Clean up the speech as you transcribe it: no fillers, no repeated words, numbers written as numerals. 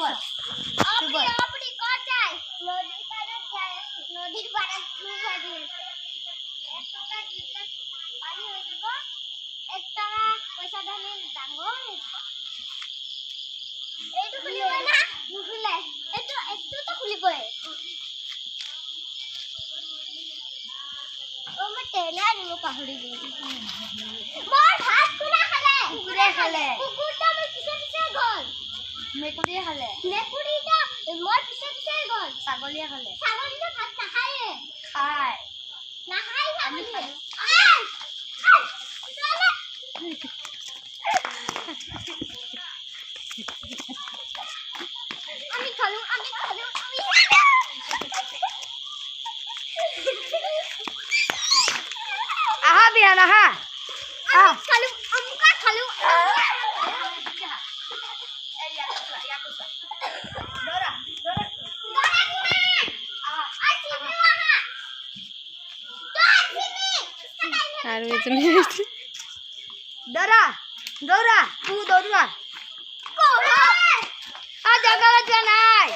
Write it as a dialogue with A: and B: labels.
A: আপনি আপনি কত যায় নদীর পাড়ে যায় নদীর পাড়ে খুব পানি আছে 1 টাকা দিলে পানি হয়ে যাব 1 টাকা পয়সা দিলে ডাঙর হয়ে যাব এইটো খুলিব না নুখুলে এইটো তো খুলিবই ও মই তেলে আনিব পাহৰি গলো মোৰ ভাত কোনে খালে কুকুৰে খালে কুকুৰটা মোৰ পিছে পিছে গল মেকুৰীয়ে খালে মেকুৰীটা মোৰ পিছে পিছে গল ছাগলীয়ে খালে ছাগলীটা ভাত নাখায় খায় নাখায় ছাগলীয়ে আমি খালো আমি
B: আহা বিহান আহা
A: খালো আমকা খালো
B: আর এজন্য দৌড়া দৌড়া তু দৌড়া
A: কোহা
B: আ জায়গা লাগা নাই